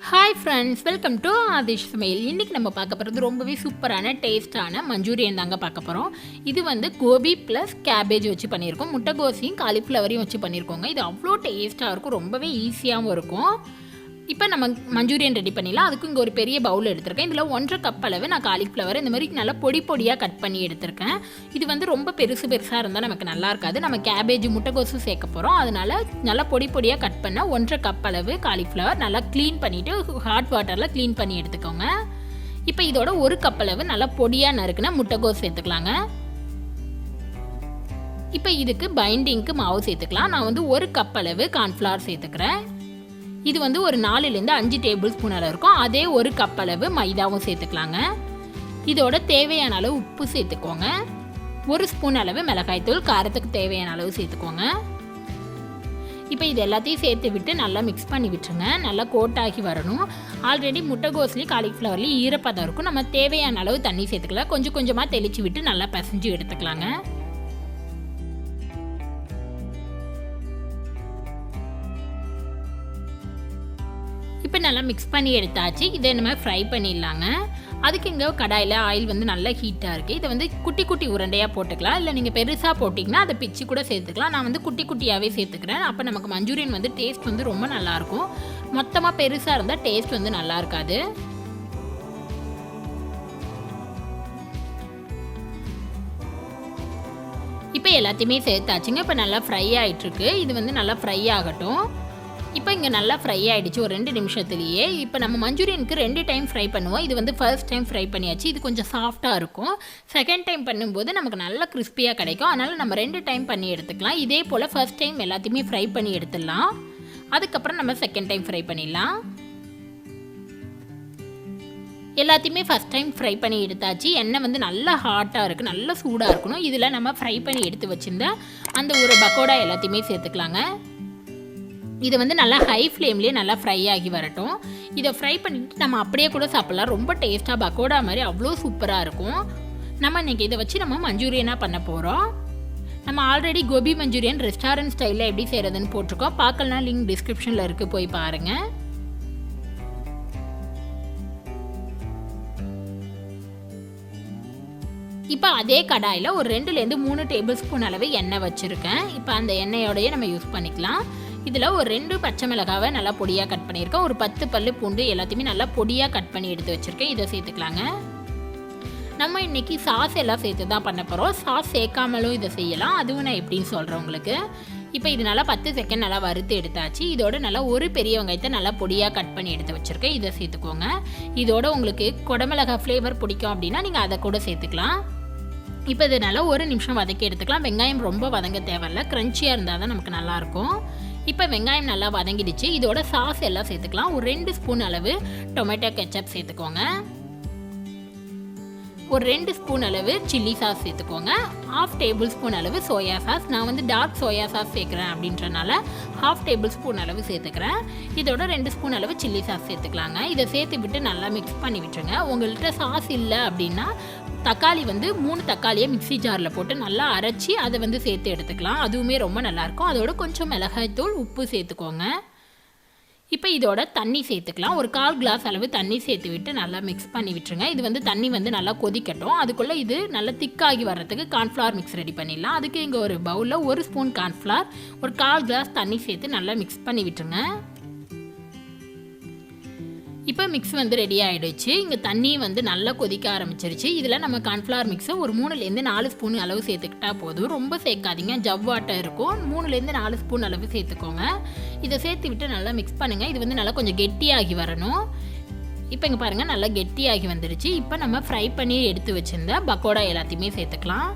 Hi friends, welcome to Aadish சமையல். இன்றைக்கி நம்ம பார்க்க போகிறது ரொம்பவே சூப்பரான டேஸ்ட்டான மஞ்சூரியன் தாங்க பார்க்க போகிறோம். இது வந்து கோபி ப்ளஸ் கேபேஜ் வச்சு பண்ணியிருக்கோம். முட்டைகோஸையும் காலிஃப்ளவரையும் வச்சு பண்ணியிருக்கோங்க. இது அவ்வளோ டேஸ்ட்டாக இருக்கும், ரொம்பவே ஈஸியாகவும் இருக்கும். இப்போ நம்ம மஞ்சூரியன் ரெடி பண்ணிடலாம். அதுக்கு இங்கே ஒரு பெரிய பவுல் எடுத்திருக்கேன். இதில் 1.5 கப் அளவு நான் காலிஃப்ளவர் இந்த மாதிரி நல்லா பொடியாக கட் பண்ணி எடுத்திருக்கேன். இது வந்து ரொம்ப பெருசாக இருந்தால் நமக்கு நல்லா இருக்காது. நம்ம கேபேஜ் முட்டைகோஸும் சேர்க்க போகிறோம். அதனால் நல்லா பொடியாக கட் பண்ண 1.5 கப் அளவு காலிஃப்ளவர் நல்லா க்ளீன் பண்ணிவிட்டு ஹாட் வாட்டரில் க்ளீன் பண்ணி எடுத்துக்கோங்க. இப்போ இதோட 1 கப் அளவு நல்லா பொடியாக நறுக்குன முட்டைகோஸ் சேர்த்துக்கலாங்க. இப்போ இதுக்கு பைண்டிங்க்கு மாவு சேர்த்துக்கலாம். நான் வந்து 1 கப் அளவு கார்ன்ஃப்ளவர் சேர்த்துக்கிறேன். இது வந்து ஒரு 4லேருந்து 5 டேபிள் ஸ்பூன் அளவு இருக்கும். அதே 1 கப் அளவு மைதாவும் சேர்த்துக்கலாங்க. இதோட தேவையான அளவு உப்பு சேர்த்துக்கோங்க. 1 ஸ்பூன் அளவு மிளகாய்த்தூள், காரத்துக்கு தேவையான அளவு சேர்த்துக்கோங்க. இப்போ இது எல்லாத்தையும் சேர்த்து விட்டு நல்லா மிக்ஸ் பண்ணி விட்டுருங்க. நல்லா கோட்டாகி வரணும். ஆல்ரெடி முட்டைகோஸ்லேயும் காலிஃப்ளவர்லேயும் ஈரப்பதம் இருக்கும். நம்ம தேவையான அளவு தண்ணி சேர்த்துக்கலாம். கொஞ்சமாக தெளித்து விட்டு நல்லா பிசைஞ்சு எடுத்துக்கலாங்க. இப்போ நல்லா மிக்ஸ் பண்ணி எடுத்தாச்சு. இதை நம்ம ஃப்ரை பண்ணிடலாங்க. அதுக்கு இங்கே கடாயில் ஆயில் வந்து நல்லா ஹீட்டாக இருக்குது. இதை வந்து குட்டி உருண்டையாக போட்டுக்கலாம். இல்லை நீங்கள் பெருசாக போட்டிங்கன்னா அதை பிச்சு கூட சேர்த்துக்கலாம். நான் வந்து குட்டியாகவே சேர்த்துக்கிறேன். அப்போ நமக்கு மஞ்சூரியன் வந்து டேஸ்ட் வந்து ரொம்ப நல்லாயிருக்கும். மொத்தமாக பெருசாக இருந்தால் டேஸ்ட் வந்து நல்லா இருக்காது. இப்போ எல்லாத்தையுமே சேர்த்தாச்சுங்க. இப்போ நல்லா ஃப்ரை ஆகிட்டுருக்கு. இது வந்து நல்லா ஃப்ரை ஆகட்டும். இப்போ இங்கே நல்லா ஃப்ரை ஆகிடுச்சு ஒரு 2 நிமிஷத்துலேயே. இப்போ நம்ம மஞ்சூரியனுக்கு 2 டைம் ஃப்ரை பண்ணுவோம். இது வந்து ஃபர்ஸ்ட் டைம் ஃப்ரை பண்ணியாச்சு. இது கொஞ்சம் சாஃப்டாக இருக்கும். செகண்ட் டைம் பண்ணும்போது நமக்கு நல்லா கிறிஸ்பியாக கிடைக்கும். அதனால் நம்ம 2 டைம் பண்ணி எடுத்துக்கலாம். இதே போல் ஃபர்ஸ்ட் டைம் எல்லாத்தையுமே ஃப்ரை பண்ணி எடுத்துடலாம். அதுக்கப்புறம் நம்ம செகண்ட் டைம் ஃப்ரை பண்ணிடலாம். எல்லாத்தையுமே ஃபஸ்ட் டைம் ஃப்ரை பண்ணி எடுத்தாச்சு. எண்ணெய் வந்து நல்லா ஹாட்டாக இருக்குது, நல்லா சூடாக இருக்கணும். இதில் நம்ம ஃப்ரை பண்ணி எடுத்து வச்சுருந்த அந்த ஒரு பக்கோடா எல்லாத்தையுமே சேர்த்துக்கலாங்க. இதை வந்து நல்லா ஹை ஃப்ளேம்லேயே நல்லா ஃப்ரை ஆகி வரட்டும். இதை ஃப்ரை பண்ணிவிட்டு நம்ம அப்படியே கூட சாப்பிட்லாம். ரொம்ப டேஸ்ட்டாக பக்கோடா மாதிரி அவ்வளோ சூப்பராக இருக்கும். நம்ம இன்றைக்கி இதை வச்சு நம்ம மஞ்சூரியனாக பண்ண போகிறோம். நம்ம ஆல்ரெடி கோபி மஞ்சூரியன் ரெஸ்டாரண்ட் ஸ்டைலில் எப்படி செய்கிறதுன்னு போட்டிருக்கோம். பார்க்கலாம், லிங்க் டிஸ்கிரிப்ஷனில் இருக்குது, போய் பாருங்கள். இப்போ அதே கடாயில் ஒரு 2லேருந்து 3 டேபிள் ஸ்பூன் அளவு எண்ணெய் வச்சுருக்கேன். இப்போ அந்த எண்ணெயோடையே நம்ம யூஸ் பண்ணிக்கலாம். இதில் ஒரு 2 பச்சை மிளகாவை நல்லா பொடியாக கட் பண்ணியிருக்கேன். ஒரு 10 பல்லு பூண்டு எல்லாத்தையுமே நல்லா பொடியாக கட் பண்ணி எடுத்து வச்சுருக்கேன். இதை சேர்த்துக்கலாங்க. நம்ம இன்றைக்கி சாஸ் எல்லாம் சேர்த்து தான் பண்ண போகிறோம். சாஸ் சேர்க்காமலும் இதை செய்யலாம். அதுவும் நான் எப்படின்னு சொல்கிறேன் உங்களுக்கு. இப்போ இது நல்லா 10 செகண்ட் நல்லா வறுத்து எடுத்தாச்சு. இதோட நல்லா ஒரு பெரிய வெங்காயத்தை நல்லா பொடியாக கட் பண்ணி எடுத்து வச்சுருக்கேன். இதை சேர்த்துக்கோங்க. இதோட உங்களுக்கு குடமிளகா ஃப்ளேவர் பிடிக்கும் அப்படின்னா நீங்கள் அதை கூட சேர்த்துக்கலாம். இப்போ இது நல்லா 1 நிமிஷம் வதக்கி எடுத்துக்கலாம். வெங்காயம் ரொம்ப வதங்க தேவையில்லை, க்ரன்ச்சியாக இருந்தால் தான் நமக்கு நல்லாயிருக்கும். இப்போ வெங்காயம் நல்லா வதங்கிடுச்சு. இதோட சாஸ் எல்லாம் சேர்த்துக்கலாம். ஒரு 2 ஸ்பூன் அளவு டொமேட்டோ கெச்சப் சேர்த்துக்கோங்க. ஒரு 2 ஸ்பூன் அளவு சில்லி சாஸ் சேர்த்துக்கோங்க. 1/2 டேபிள் ஸ்பூன் அளவு சோயா சாஸ். நான் வந்து டார்க் சோயா சாஸ் சேர்க்குறேன் அப்படின்றனால 1/2 டேபிள் ஸ்பூன் அளவு சேர்த்துக்கிறேன். இதோட 2 ஸ்பூன் அளவு சில்லி சாஸ் சேர்த்துக்கலாங்க. இதை சேர்த்து விட்டு நல்லா மிக்ஸ் பண்ணி விட்டுருங்க. உங்கள்கிட்ட சாஸ் இல்லை அப்படின்னா தக்காளி வந்து 3 தக்காளியை மிக்ஸி ஜாரில் போட்டு நல்லா அரைச்சி அதை வந்து சேர்த்து எடுத்துக்கலாம். அதுவுமே ரொம்ப நல்லாயிருக்கும். அதோட கொஞ்சம் மிளகாய்த்தூள், உப்பு சேர்த்துக்கோங்க. இப்போ இதோட தண்ணி சேர்த்துக்கலாம். ஒரு 1/4 கிளாஸ் அளவு தண்ணி சேர்த்து விட்டு நல்லா மிக்ஸ் பண்ணி விட்டுருங்க. இது வந்து தண்ணி வந்து நல்லா கொதிக்கட்டும். அதுக்குள்ளே இது நல்லா திக்காகி வர்றதுக்கு கார்ன்ஃப்ளவர் மிக்ஸ் ரெடி பண்ணிடலாம். அதுக்கு இங்கே ஒரு பவுலில் 1 ஸ்பூன் கார்ன்ஃப்ளவர், ஒரு 1/4 கிளாஸ் தண்ணி சேர்த்து நல்லா மிக்ஸ் பண்ணி விட்டுருங்க. இப்போ மிக்ஸ் வந்து ரெடி ஆகிடுச்சு. இங்கே தண்ணி வந்து நல்லா கொதிக்க ஆரம்பிச்சிருச்சு. இதில் நம்ம கார்ன்ஃப்ளவர் மிக்ஸை ஒரு 3லேருந்து 4 ஸ்பூன் அளவு சேர்த்துக்கிட்டா போதும். ரொம்ப சேர்க்காதீங்க, ஜவ்வாட்டம் இருக்கும். 3லேருந்து 4 ஸ்பூன் அளவு சேர்த்துக்கோங்க. இதை சேர்த்து விட்டு நல்லா மிக்ஸ் பண்ணுங்கள். இது வந்து நல்லா கொஞ்சம் கெட்டியாகி வரணும். இப்போ இங்கே பாருங்கள், நல்லா கெட்டியாகி வந்துடுச்சு. இப்போ நம்ம ஃப்ரை பண்ணி எடுத்து வச்சுருந்த பக்கோடா எல்லாத்தையுமே சேர்த்துக்கலாம்.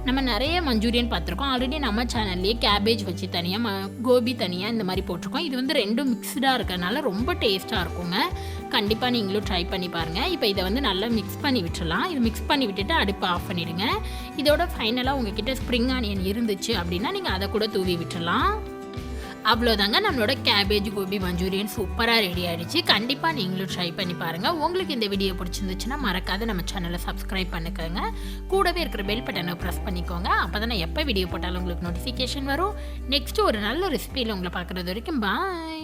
நம்ம நிறைய மஞ்சூரியன் பார்த்துருக்கோம். ஆல்ரெடி நம்ம சேனல்லையே கேபேஜ் வச்சு தனியாக, கோபி தனியாக இந்த மாதிரி போட்டிருக்கோம். இது வந்து 2ம் மிக்ஸ்டாக இருக்கிறதுனால ரொம்ப டேஸ்ட்டாக இருக்குங்க. கண்டிப்பாக நீங்களும் ட்ரை பண்ணி பாருங்கள். இப்போ இதை வந்து நல்லா மிக்ஸ் பண்ணி விட்டுறலாம். இது மிக்ஸ் பண்ணி விட்டுட்டு அடுப்பு ஆஃப் பண்ணிவிடுங்க. இதோட ஃபைனலாக உங்ககிட்ட ஸ்ப்ரிங் ஆனியன் இருந்துச்சு அப்படின்னா நீங்கள் அதை கூட தூவி விட்டுறலாம். அவ்வளோதாங்க, நம்மளோட கேபேஜ் கோபி மஞ்சூரியன் சூப்பராக ரெடி ஆகிடுச்சு. கண்டிப்பாக நீங்களும் ட்ரை பண்ணி பாருங்கள். உங்களுக்கு இந்த வீடியோ பிடிச்சிருந்துச்சுன்னா மறக்காத நம்ம சேனலை சப்ஸ்கிரைப் பண்ணிக்கோங்க. கூடவே இருக்கிற பெல் பட்டனை ப்ரெஸ் பண்ணிக்கோங்க. அப்போ தான் எப்போ வீடியோ போட்டாலும் உங்களுக்கு நோட்டிஃபிகேஷன் வரும். நெக்ஸ்ட்டு ஒரு நல்ல ரெசிபியில் உங்களை பார்க்குறது வரைக்கும் பாய்.